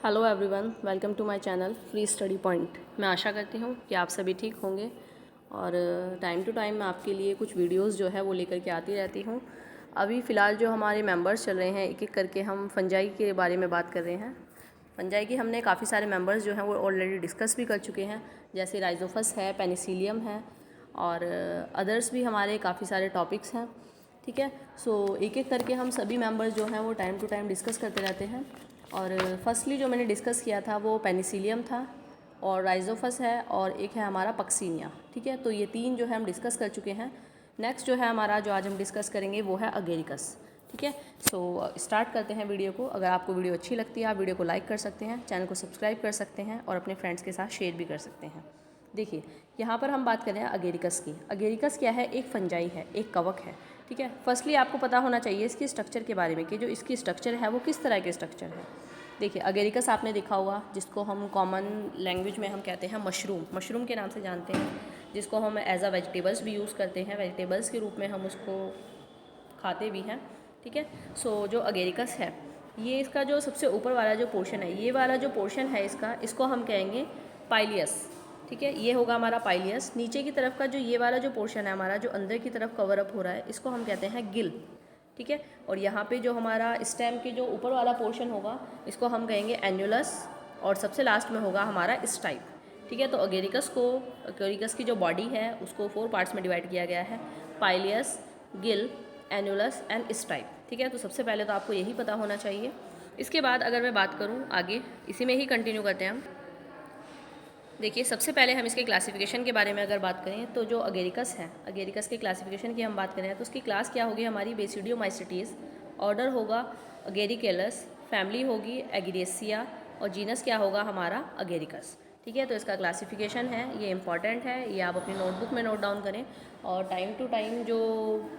Hello everyone, welcome to my channel Free Study Point. मैं आशा करती हूँ कि आप सभी ठीक होंगे और टाइम टू टाइम मैं आपके लिए कुछ वीडियोस जो है वो लेकर के आती रहती हूँ। अभी फ़िलहाल जो हमारे मेंबर्स चल रहे हैं, एक एक करके हम फंजाई के बारे में बात कर रहे हैं। फंजाई की हमने काफ़ी सारे मेंबर्स जो हैं वो ऑलरेडी डिस्कस भी कर चुके हैं, जैसे राइजोफस है, पेनिसिलियम है और अदर्स भी हमारे काफ़ी सारे टॉपिक्स हैं। ठीक है, सो एक एक करके हम सभी मेंबर्स जो हैं वो टाइम टू टाइम डिस्कस करते रहते हैं। और फर्स्टली जो मैंने डिस्कस किया था वो पेनिसिलियम था और राइजोफस है और एक है हमारा पक्सीनिया। ठीक है, तो ये तीन जो है हम डिस्कस कर चुके हैं। नेक्स्ट जो है हमारा जो आज हम डिस्कस करेंगे वो है अगेरिकस। ठीक है, सो स्टार्ट करते हैं वीडियो को। अगर आपको वीडियो अच्छी लगती है आप वीडियो को लाइक कर सकते हैं, चैनल को सब्सक्राइब कर सकते हैं और अपने फ्रेंड्स के साथ शेयर भी कर सकते हैं। देखिए, यहाँ पर हम बात कर रहे हैं अगेरिकस की। अगेरिकस क्या है? एक फंजाई है, एक कवक है। ठीक है, फर्स्टली आपको पता होना चाहिए इसकी स्ट्रक्चर के बारे में कि जो इसकी स्ट्रक्चर है वो किस तरह के स्ट्रक्चर है। देखिए, अगेरिकस आपने देखा होगा, जिसको हम कॉमन लैंग्वेज में हम कहते हैं मशरूम के नाम से जानते हैं, जिसको हम एज अ वेजिटेबल्स भी यूज़ करते हैं, वेजिटेबल्स के रूप में हम उसको खाते भी हैं। ठीक है, सो जो अगेरिकस है ये इसका जो सबसे ऊपर वाला जो पोर्शन है, ये वाला जो पोर्शन है इसको हम कहेंगे पाइलियस। ठीक है, ये होगा हमारा पाइलियस। नीचे की तरफ का जो ये वाला जो पोर्शन है हमारा, जो अंदर की तरफ कवर अप हो रहा है, इसको हम कहते हैं गिल। ठीक है, और यहाँ पे जो हमारा स्टेम के जो ऊपर वाला पोर्शन होगा इसको हम कहेंगे एन्युलस और सबसे लास्ट में होगा हमारा स्टाइप। ठीक है, तो अगेरिकस की जो बॉडी है उसको 4 पार्ट्स में डिवाइड किया गया है, पाइलियस, गिल, एन्युलस एंड स्टाइप। ठीक है, तो सबसे पहले तो आपको यही पता होना चाहिए। इसके बाद अगर मैं बात करूँ आगे, इसी में ही कंटिन्यू करते हैं हम। देखिए, सबसे पहले हम इसके क्लासिफिकेशन के बारे में अगर बात करें तो जो अगेरिकस है, अगेरिकस के क्लासिफिकेशन की हम बात करें तो उसकी क्लास क्या होगी हमारी? बेसिडियोमाइसिटीज़। ऑर्डर होगा अगेरिकेलस, फैमिली होगी एगिरेसिया और जीनस क्या होगा हमारा? अगेरिकस। ठीक है, तो इसका क्लासिफिकेशन है, ये इंपॉर्टेंट है, ये आप अपनी नोटबुक में नोट डाउन करें। और टाइम टू टाइम जो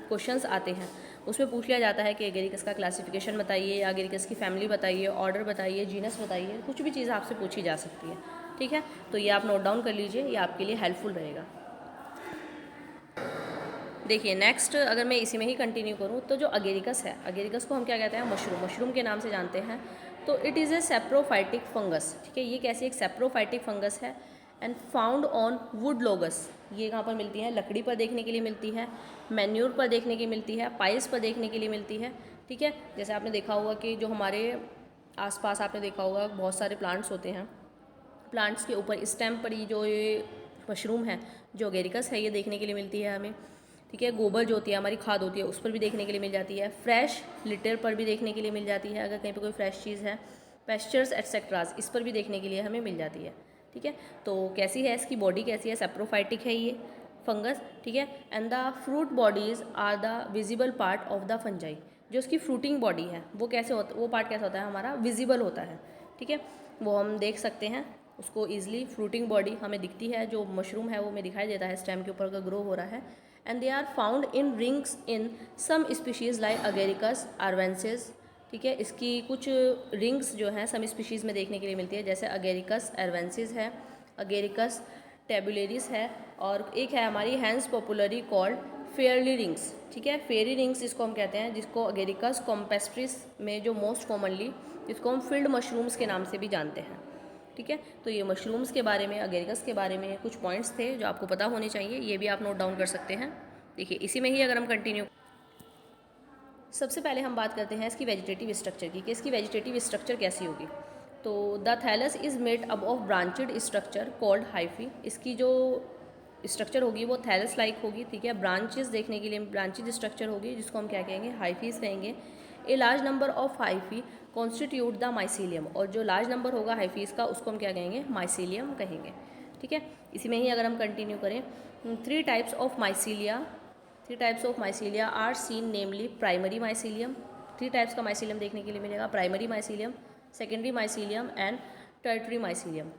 क्वेश्चंस आते हैं उसमें पूछ लिया जाता है कि अगेरिकस का क्लासिफिकेशन बताइए, अगेरिकस की फैमिली बताइए, ऑर्डर बताइए, जीनस बताइए, कुछ भी चीज़ आपसे पूछी जा सकती है। ठीक है, तो ये आप नोट डाउन कर लीजिए, ये आपके लिए हेल्पफुल रहेगा। देखिए, नेक्स्ट अगर मैं इसी में ही कंटिन्यू करूँ तो जो अगेरिकस है, अगेरिकस को हम क्या कहते हैं? मशरूम के नाम से जानते हैं। तो it is a saprophytic fungus. ठीक है, ये कैसी एक सेप्रोफाइटिक फंगस है एंड फाउंड ऑन वुड लोगस। ये कहाँ पर मिलती है? लकड़ी पर देखने के लिए मिलती है, मैन्योर पर देखने की मिलती है, पाइल्स पर देखने के लिए मिलती है। ठीक है, जैसे आपने देखा होगा कि जो हमारे आसपास आपने देखा होगा बहुत सारे प्लांट्स होते हैं, प्लांट्स के ऊपर स्टेम पर ही जो ये मशरूम है, जो अगेरिकस है, ये देखने के लिए मिलती है हमें। ठीक है, गोबर जो होती है हमारी खाद होती है उस पर भी देखने के लिए मिल जाती है, फ्रेश लिटर पर भी देखने के लिए मिल जाती है, अगर कहीं पर कोई फ्रेश चीज़ है, पेस्चर्स एट्सेट्राज इस पर भी देखने के लिए हमें मिल जाती है। ठीक है, तो कैसी है इसकी बॉडी? कैसी है? सेप्रोफाइटिक है ये फंगस। ठीक है, and the fruit bodies are the visible part of the fungi. जो उसकी फ्रूटिंग बॉडी है वो कैसे होता, वो पार्ट कैसा होता है हमारा? विजिबल होता है। ठीक है, वो हम देख सकते हैं उसको ईजिली, फ्रूटिंग बॉडी हमें दिखती है, जो मशरूम है वो हमें दिखाई देता है स्टेम के ऊपर का ग्रो हो रहा है। And they are found in rings in some species like Agaricus arvensis. ठीक है, इसकी कुछ रिंग्स जो हैं सम स्पीशीज़ में देखने के लिए मिलती है, जैसे अगेरिकस आर्वेंसिस है, अगेरिकस टेबुलेरिस है और एक है हमारी hence popularly called Fairlie rings. ठीक है, फेयरी रिंग्स इसको हम कहते हैं, जिसको अगेरिकस कॉम्पेस्ट्रिस में जो मोस्ट कॉमनली जिसको हम फील्ड मशरूम्स के नाम से भी जानते हैं। ठीक है, तो ये मशरूम्स के बारे में, अगेरिकस के बारे में कुछ पॉइंट्स थे जो आपको पता होने चाहिए, ये भी आप नोट डाउन कर सकते हैं। देखिए, इसी में ही अगर हम कंटिन्यू, सबसे पहले हम बात करते हैं इसकी वेजिटेटिव स्ट्रक्चर की, कि इसकी वेजिटेटिव स्ट्रक्चर कैसी होगी। तो the thallus is made up of branched structure called hyphae. इसकी जो स्ट्रक्चर होगी वो थैलस लाइक होगी। ठीक है, ब्रांचेस देखने के लिए ब्रांचेज स्ट्रक्चर होगी, जिसको हम क्या कहेंगे? हाइफीज कहेंगे। A large number of hyphae constitute the mycelium, और जो लार्ज नंबर होगा हाइफीज का उसको हम क्या कहेंगे? माइसीलियम कहेंगे। ठीक है, इसी में ही अगर हम कंटिन्यू करें, 3 types of mycelia are seen, namely primary mycelium. 3 types का माइसीलियम देखने के लिए मिलेगा, primary mycelium, secondary mycelium and tertiary mycelium.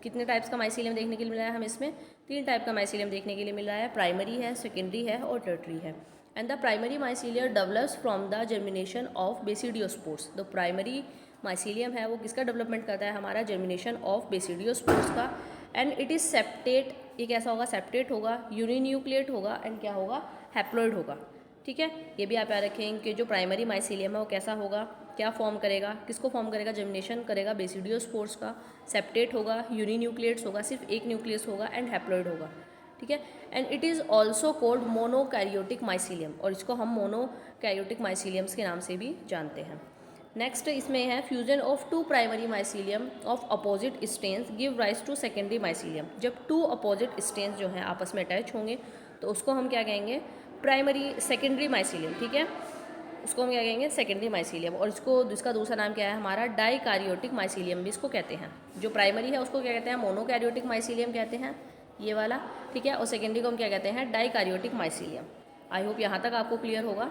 कितने टाइप्स का माइसीलियम देखने के लिए मिल रहा है हमें इसमें? 3 टाइप का माइसीलियम देखने के लिए मिल रहा है, प्राइमरी है, सेकेंडरी है और टर्टरी है। And the primary mycelium develops from the germination of basidiospores. जो प्राइमरी माइसीलियम है वो किसका डेवलपमेंट करता है? हमारा जर्मिनेशन ऑफ बेसिडियोस्पोर्स का। एंड इट इज़ सेप्टेट, ये कैसा होगा? सेप्टेट होगा, यूनिन्यूक्लिएट होगा एंड क्या होगा? हैप्लॉइड होगा। ठीक है, ये भी आप याद रखेंगे कि जो प्राइमरी माइसीलियम है वो कैसा होगा? क्या फॉर्म करेगा, किसको फॉर्म करेगा, जर्मिनेशन करेगा बेसिडियोस्पोर्स का, सेप्टेट होगा, यूनिन्यूक्लिएट्स होगा, सिर्फ एक न्यूक्लियस होगा, एंड हैप्लॉइड होगा, ठीक है। And it is also cold monokaryotic mycelium, और इसको हम मोनोकैरियोटिक माइसीलियम्स के नाम से भी जानते हैं। नेक्स्ट इसमें है fusion of two primary mycelium of opposite strains give rise to secondary mycelium. जब टू अपोजिट स्टेन्स जो हैं आपस में अटैच होंगे तो उसको हम क्या कहेंगे, प्राइमरी सेकेंडरी माइसीलियम, ठीक है, उसको हम क्या कहेंगे, सेकेंडरी माइसीलियम। और इसका दूसरा नाम क्या है हमारा, डाइकैरियोटिक माइसीलियम भी इसको कहते हैं। जो प्राइमरी है उसको क्या कहते हैं, मोनोकैरियोटिक माइसीलियम कहते हैं, ये वाला, ठीक है, और सेकेंडरी को हम क्या कहते हैं, डाइकैरियोटिक माइसीलियम। आई होप यहाँ तक आपको क्लियर होगा।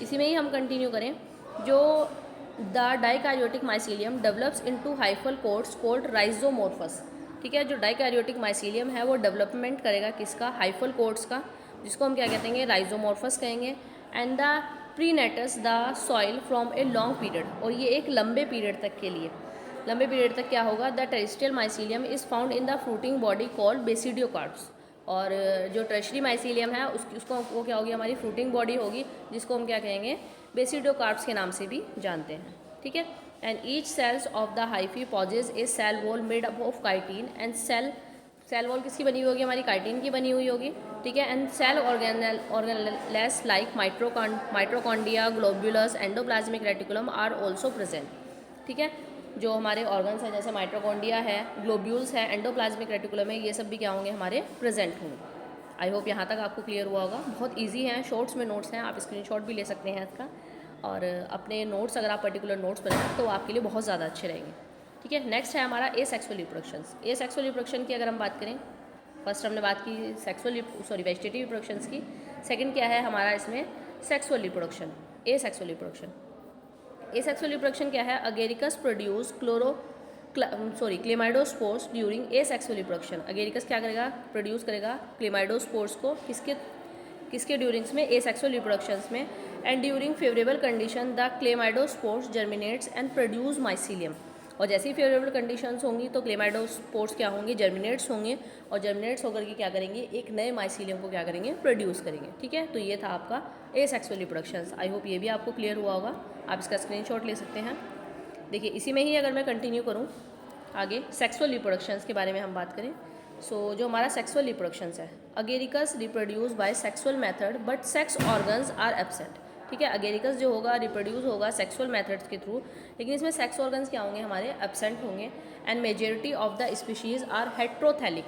इसी में ही हम कंटिन्यू करें। जो the dikaryotic mycelium develops into hyphal cords called rhizomorphs, ठीक है। जो डाइकैरियोटिक माइसीलियम है वो डेवलपमेंट करेगा किसका, हाइफल कोट्स का, जिसको हम क्या कहते हैं, राइजोमोर्फस कहेंगे। And the penetrates the soil from a long period, और ये एक लंबे पीरियड तक के लिए, लंबे पीरियड तक क्या होगा, the terrestrial mycelium is found in the fruiting body called basidiocarps. और जो टर्शरी माइसीलियम है उसको वो क्या होगी, हमारी फ्रूटिंग बॉडी होगी, जिसको हम क्या कहेंगे, बेसिडियोकार्प्स के नाम से भी जानते हैं, ठीक है। And each cells of the hyphae possesses a cell wall made up of chitin, and cell wall किसकी बनी हुई होगी, हमारी काइटिन की बनी हुई होगी, ठीक है। And cell organelles like mitochondria, globules, endoplasmic reticulum are also present, ठीक है। जो हमारे ऑर्गन्स हैं जैसे माइट्रोकॉन्ड्रिया है, ग्लोब्यूल्स है, एंडोप्लाज्मिक रेटिकुलम है, ये सब भी क्या होंगे, हमारे प्रेजेंट होंगे। आई होप यहाँ तक आपको क्लियर हुआ होगा। बहुत इजी हैं, शॉर्ट्स में नोट्स हैं, आप स्क्रीनशॉट भी ले सकते हैं इसका, और अपने नोट्स अगर आप पर्टिकुलर नोट्स बनाएं तो आपके लिए बहुत ज़्यादा अच्छे रहेंगे, ठीक है। नेक्स्ट है हमारा एसेक्सुअल रिप्रोडक्शंस। एसेक्सुअल रिप्रोडक्शन की अगर हम बात करें, फर्स्ट हमने बात की वेजिटेटिव रिप्रोडक्शंस की, सेकंड क्या है हमारा इसमें, sexual reproduction, asexual reproduction. Asexual reproduction क्या है, Agaricus produce chlamydospores during asexual reproduction. Agaricus क्या करेगा, प्रोड्यूस करेगा क्लेमाइडोस्पोर्स को किसके ड्यूरिंग्स में, एसेक्सुअल रिप्रोडक्शंस में। And during favourable condition the chlamydospores germinates and produce mycelium. और जैसे ही फेवरेबल कंडीशंस होंगी तो क्लेमाइडोस्पोर्स क्या होंगे, जर्मिनेट्स होंगे, और जर्मिनेट्स होकर के क्या करेंगे, एक नए माइसीलियम को क्या करेंगे, प्रोड्यूस करेंगे, ठीक है। तो ये था आपका एसेक्सुअल रिप्रोडक्शंस। आई होप ये भी आपको क्लियर हुआ होगा, आप इसका स्क्रीनशॉट ले सकते हैं। देखिए इसी में ही अगर मैं कंटिन्यू करूँ आगे, सेक्सुअल रिप्रोडक्शंस के बारे में हम बात करें। जो हमारा सेक्सुअल रिप्रोडक्शंस है, Agaricus reproduce by sexual method but sex organs are absent, ठीक है। अगेरिकस जो होगा रिप्रोड्यूस होगा सेक्सुअल मेथड्स के थ्रू, लेकिन इसमें सेक्स ऑर्गन्स क्या होंगे, हमारे एब्सेंट होंगे। And majority of the species are heterothallic,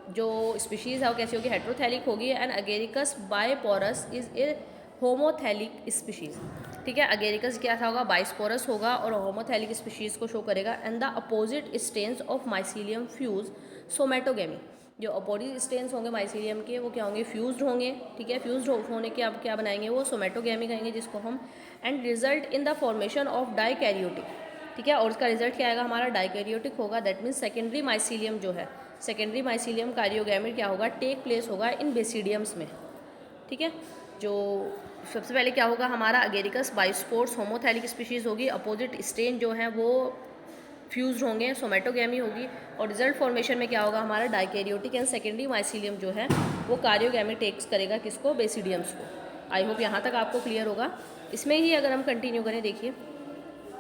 जो स्पीशीज़ है वो कैसी होगी, हेट्रोथैलिक होगी। And Agaricus bisporus is a homothallic species, ठीक है। अगेरिकस क्या था होगा, बाइस्पोरस होगा और होमोथैलिक स्पीशीज़ को शो करेगा। And the opposite strains of mycelium fuse somatogamy, जो अपोजिट स्टेन्स होंगे माइसीलियम के वो क्या होंगे, फ्यूज्ड होंगे, ठीक है। फ्यूज्ड होने के अब क्या बनाएंगे, वो सोमेटोगेमी कहेंगे जिसको हम। And result in the formation of dikaryotic, ठीक है। और उसका रिजल्ट क्या आएगा, हमारा डाइकैरियोटिक होगा। दैट मीन्स सेकेंडरी माइसीलियम जो है, सेकेंडरी माइसीलियम कारियोगैमेट क्या होगा, टेक प्लेस होगा इन बेसिडियम्स में, ठीक है। जो सबसे पहले क्या होगा, हमारा अगेरिकस बाइस्पोर्स होमोथैलिक स्पीशीज़ होगी, अपोजिट स्टेन जो है वो फ्यूज्ड होंगे, सोमेटोगेमी होगी, और रिजल्ट फॉर्मेशन में क्या होगा, हमारा डाइकैरियोटिक एंड सेकेंडरी माइसीलियम जो है वो कारियोगैमी टेक्स करेगा किसको, बेसिडियम्स को। आई होप यहाँ तक आपको क्लियर होगा। इसमें ही अगर हम कंटिन्यू करें, देखिए,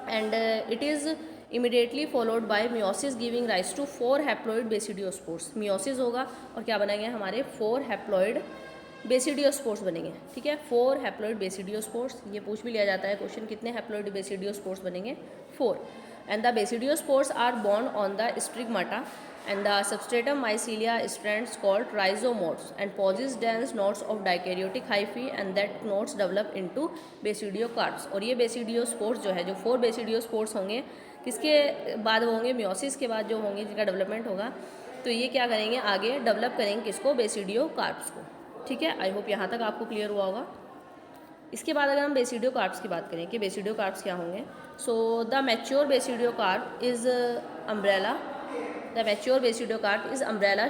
and it is immediately followed by meiosis giving rise to 4 haploid basidiospores. Meiosis होगा और क्या बनेंगे, हमारे 4 हैप्लॉइड बेसिडियोस्पोर्स बनेंगे, ठीक है। 4 हैप्लॉइड बेसिडियोस्पोर्स, ये पूछ भी लिया जाता है क्वेश्चन, कितने हैप्लॉइड बेसिडियोस्पोर्स बनेंगे, 4। And the basidiospores are borne on the sterigmata and the substratum mycelia strands called rhizomotes and possess dense knots of dikaryotic hyphae and that knots develop into basidiocarps। और ये basidiospores जो है, जो 4 basidiospores होंगे, किसके बाद होंगे, मियोसिस के बाद जो होंगे, जिनका डेवलपमेंट होगा, तो ये क्या करेंगे, आगे डेवलप करेंगे किसको, बेसिडियोकार्प्स को, ठीक है। आई होप यहाँ तक आपको क्लियर हुआ होगा। इसके बाद अगर हम बेसिडियोकार्प्स की बात करें कि बेसिडियोकार्प्स क्या होंगे, so the mature basidiocarp is umbrella. The mature basidiocarp is umbrella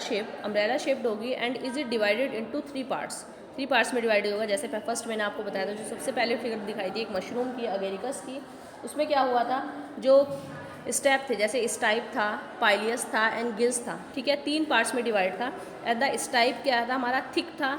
shaped होगी and is it divided into 3 parts. 3 parts में डिवाइडेड होगा। जैसे फर्स्ट मैंने आपको बताया था, जो सबसे पहले फिगर दिखाई थी एक मशरूम की, अगेरिकस की, उसमें क्या हुआ था, जो स्टेप थे, जैसे स्टाइप था, पाइलियस था एंड गिल्स था, ठीक है। 3 पार्ट्स में डिवाइड था। एट द स्टाइप क्या था, हमारा थिक था,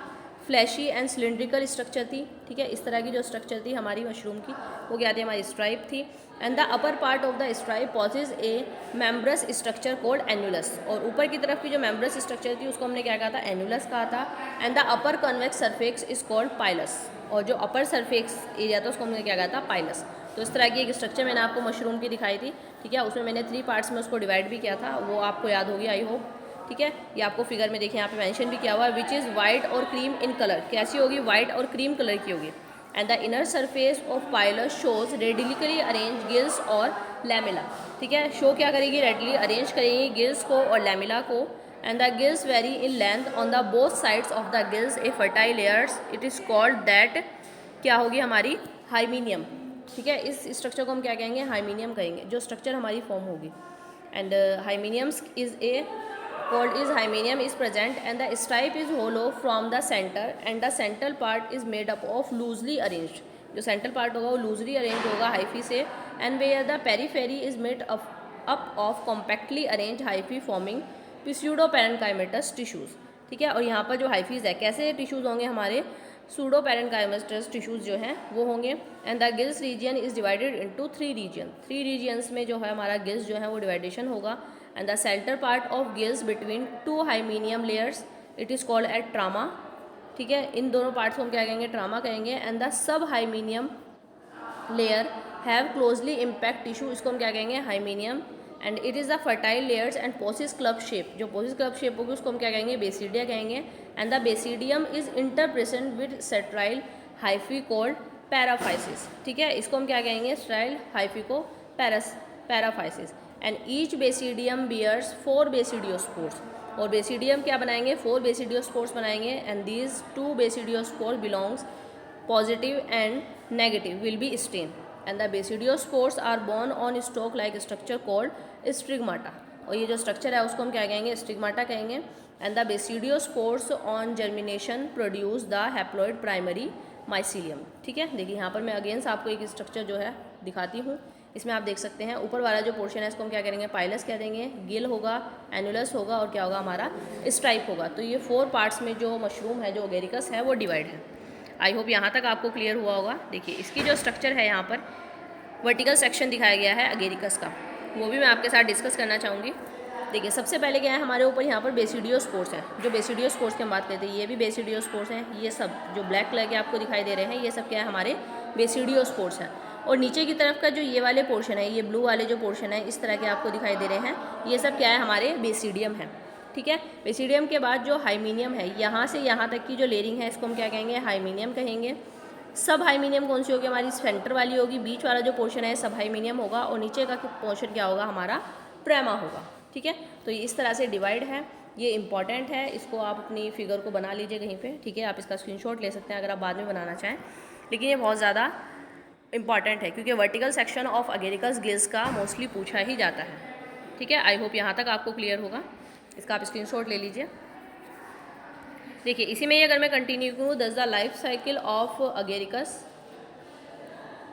फ्लैशी एंड सिलिंड्रिकल स्ट्रक्चर थी, ठीक है। इस तरह की जो स्ट्रक्चर थी हमारी मशरूम की, वो क्या थी, हमारी स्ट्राइप थी। And the upper part of the stipe possesses a membranous structure called annulus, और ऊपर की तरफ की जो मेम्ब्रस स्ट्रक्चर थी उसको हमने क्या कहा था, एन्युलस कहा था। And the upper convex surface is called pilus, और जो अपर सरफेस एरिया था उसको हमने क्या कहा था, पाइलस। तो इस तरह की एक स्ट्रक्चर मैंने आपको मशरूम की दिखाई थी, ठीक है। उसमें मैंने 3 पार्ट्स में उसको डिवाइड भी किया था, वो आपको याद होगी आई होप, ठीक है। ये आपको फिगर में देखिए यहाँ पे मेंशन भी किया हुआ है, विच इज़ वाइट और क्रीम इन कलर। कैसी होगी, वाइट और क्रीम कलर की होगी। And the inner surface of pilus shows radically arrange gills और लैमिला, ठीक है। शो क्या करेगी, रेडिकली अरेंज करेगी गिल्स को और लैमिला को। And the gills very in length on the both sides of the gills A fertile layers, it is called that, क्या होगी हमारी, हाइमीनियम, ठीक है। इस स्ट्रक्चर को हम क्या कहेंगे, हाइमीनियम कहेंगे, जो स्ट्रक्चर हमारी फॉर्म होगी। And hymeniums is a called is hymeneum is present and the stripe is hollow from the center and the central part is made up of loosely arranged, जो central part होगा वो loosely arranged होगा hyphae से, and where the periphery is made up of compactly arranged hyphae forming pseudoparenchymatous tissues, ठीक है। और यहाँ पर जो hyphae है, कैसे tissues होंगे हमारे, pseudoparenchymatous tissues जो हैं वो होंगे। And the gills region is divided into 3 region, 3 regions में जो है हमारा गिल्स जो है वो डिवाइडेशन होगा। And the centre part of gills between 2 hymenium layers, it is called at trama, ठीक है। इन दोनों पार्ट्स को हम क्या कहेंगे, ट्रामा कहेंगे। And the sub hymenium layer have closely impact tissue, इसको हम क्या कहेंगे, hymenium. And it is the fertile layers and possess club shape, जो पोसिस क्लब शेप होगी उसको हम क्या कहेंगे, बेसिडिया कहेंगे। And the basidium is interpresent with sterile hyphae called paraphyses, ठीक है। इसको हम क्या कहेंगे, स्ट्राइल हाइफी को paraphyses. And each basidium bears 4 basidiospores, और बेसिडियम क्या बनाएंगे, 4 बेसिडियोस्पोर्स बनाएंगे। And these 2 basidiospore belongs positive and negative will be strain. And the basidiospores are borne on stalk like structure called sterigmata, और ये जो structure है उसको हम क्या कहेंगे, स्टिग्माटा कहेंगे। And the basidiospores on germination produce the haploid primary mycelium, ठीक है। देखिए यहाँ पर मैं अगेंस्ट आपको एक स्ट्रक्चर जो है दिखाती हूँ, इसमें आप देख सकते हैं ऊपर वाला जो पोर्शन है इसको हम क्या करेंगे, पाइलस कह देंगे, गिल होगा, एनुलस होगा, और क्या होगा हमारा, स्ट्राइप होगा। तो ये 4 पार्ट्स में जो मशरूम है, जो अगेरिकस है, वो डिवाइड है। आई होप यहाँ तक आपको क्लियर हुआ होगा। देखिए इसकी जो स्ट्रक्चर है, यहाँ पर वर्टिकल सेक्शन दिखाया गया है अगेरिकस का, वो भी मैं आपके साथ डिस्कस करना चाहूँगी। देखिए सबसे पहले क्या है, हमारे ऊपर यहाँ पर बेसिडियोस्पोर्स हैं, जो बेसिडियोस्पोर्स की हम बात करते हैं, ये भी बेसिडियोस्पोर्स हैं। ये सब जो ब्लैक कलर के आपको दिखाई दे रहे हैं, ये सब क्या है, हमारे बेसिडियोस्पोर्स हैं। और नीचे की तरफ का जो ये वाले पोर्शन है, ये ब्लू वाले जो पोर्शन है, इस तरह के आपको दिखाई दे रहे हैं, ये सब क्या है, हमारे बेसिडियम है, ठीक है। बेसिडियम के बाद जो हाइमीनियम है, यहाँ से यहाँ तक की जो लेयरिंग है, इसको हम क्या कहेंगे, हाइमीनियम कहेंगे। सब हाइमीनियम कौन सी होगी, हमारी सेंटर वाली होगी, बीच वाला जो पोर्शन है सब हाइमीनियम होगा, और नीचे का पोर्शन क्या होगा, हमारा प्रेमा होगा, ठीक है। तो ये इस तरह से डिवाइड है, ये इंपॉर्टेंट है, इसको आप अपनी फिगर को बना लीजिए कहीं पे, ठीक है। आप इसका स्क्रीनशॉट ले सकते हैं अगर आप बाद में बनाना चाहें, लेकिन ये बहुत ज़्यादा इंपॉर्टेंट है क्योंकि vertical section of Agaricus gills का मोस्टली पूछा ही जाता है, ठीक है। आई होप यहाँ तक आपको क्लियर होगा, इसका आप स्क्रीनशॉट ले लीजिए। देखिए इसी में ही अगर मैं कंटिन्यू करूँ, दस the life cycle of Agaricus,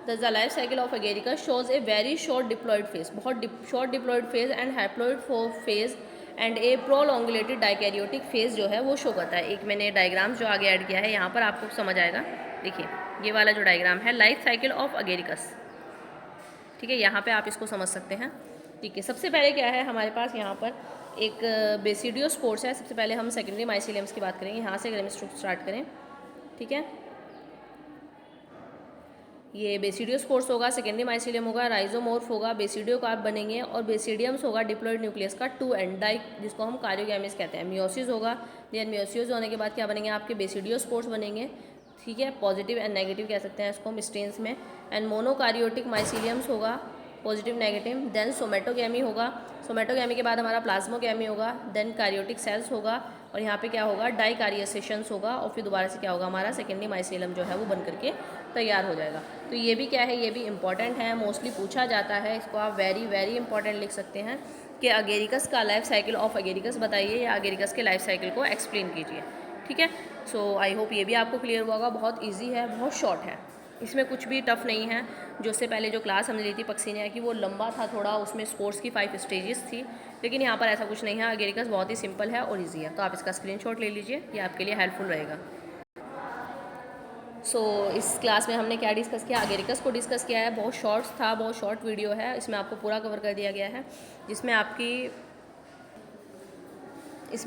thus the life cycle of Agaricus shows a very short diploid phase, बहुत short diploid phase and haploid phase and a prolongated dikaryotic phase जो है वो शो करता है। एक मैंने डायग्राम जो आगे ऐड किया है, यहाँ पर आपको समझ आएगा। देखिए ये वाला जो डायग्राम है, लाइफ साइकिल ऑफ अगेरिकस, ठीक है, यहाँ पे आप इसको समझ सकते हैं, ठीक है। सबसे पहले क्या है हमारे पास, यहाँ पर एक बेसिडियोस्पोर्स है। सबसे पहले हम सेकेंडरी माइसीलियम्स की बात करेंगे, यहाँ से अगर हम स्टार्ट करें, ठीक है। ये बेसिडियोस्पोर्स होगा, सेकेंडरी माइसीलियम होगा, राइजोमोर्फ होगा, बेसिडियोकार्प बनेंगे, और बेसिडियम्स होगा डिप्लॉयड न्यूक्लियस का 2 एंड डाइक, जिसको हम कारियोगैमिस कहते हैं। मियोसिस होगा, देन मियोसिस होने के बाद क्या बनेंगे, आपके बेसिडियोस्पोर्स बनेंगे, ठीक है। पॉजिटिव एंड नेगेटिव कह सकते हैं इसको हम स्टेन्स में। एंड मोनोकारियोटिक माइसीलियम्स होगा, पॉजिटिव नेगेटिव। देन सोमेटोगैमी होगा, सोमेटोगैमी के बाद हमारा प्लाज्मोगैमी होगा, देन कारियोटिक सेल्स होगा, और यहाँ पे क्या होगा, डाइकारियोसेशंस होगा, और फिर दोबारा से क्या होगा, हमारा सेकेंडरी माइसीलियम जो है वो बन करके तैयार हो जाएगा। तो ये भी क्या है, ये भी इंपॉर्टेंट है, मोस्टली पूछा जाता है, इसको आप वेरी वेरी इंपॉर्टेंट लिख सकते हैं कि अगेरिकस का लाइफ साइकिल ऑफ अगेरिकस बताइए, या अगेरिकस के लाइफ साइकिल को एक्सप्लेन कीजिए, ठीक है। सो आई होप ये भी आपको क्लियर हुआ होगा। बहुत ईजी है, बहुत शॉर्ट है, इसमें कुछ भी टफ नहीं है। जो उससे पहले जो क्लास हमने ली थी पक्सीनिया की, वो लंबा था थोड़ा, उसमें स्पोर्ट्स की 5 स्टेजेस थी, लेकिन यहाँ पर ऐसा कुछ नहीं है। अगेरिकस बहुत ही सिंपल है और ईजी है, तो आप इसका स्क्रीनशॉट ले लीजिए, ये आपके लिए हेल्पफुल रहेगा। सो इस क्लास में हमने क्या डिस्कस किया, अगेरिकस को डिस्कस किया है। बहुत शॉर्ट्स था, बहुत शॉर्ट वीडियो है, इसमें आपको पूरा कवर कर दिया गया है, जिसमें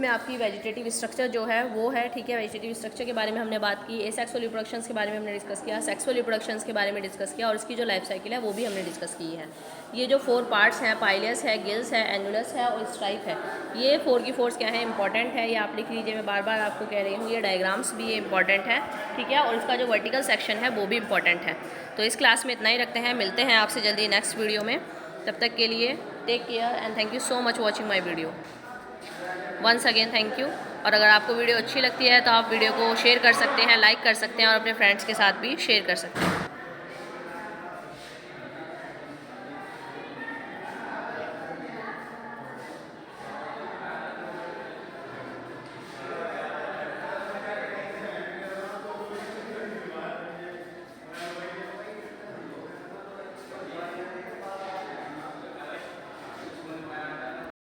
आपकी वेजिटेटिव स्ट्रक्चर जो है वो है, ठीक है। वेजिटेटिव स्ट्रक्चर के बारे में हमने बात की, एसेक्सुअल रिप्रोडक्शंस के बारे में हमने डिस्कस किया, सेक्सुअल रिप्रोडक्शंस के बारे में डिस्कस किया, और इसकी जो लाइफ साइकिल है वो भी हमने डिस्कस की है। ये जो 4 पार्ट्स हैं, पाइलियस है, गिल्स है, एनुलस है और स्ट्राइप है, ये 4 की 4 क्या है, इंपॉर्टेंट है, ये आप लिख लीजिए, मैं बार बार आपको कह रही हूँ। ये डायग्राम्स भी ये इंपॉर्टेंट है, ठीक है, और इसका जो वर्टिकल सेक्शन है वो भी इंपॉर्टेंट है। तो इस क्लास में इतना ही रखते हैं, मिलते हैं आपसे जल्दी नेक्स्ट वीडियो में। तब तक के लिए take care and thank you so much watching my video. Once again thank you. और अगर आपको वीडियो अच्छी लगती है तो आप वीडियो को शेयर कर सकते हैं, लाइक कर सकते हैं और अपने फ्रेंड्स के साथ भी शेयर कर सकते हैं।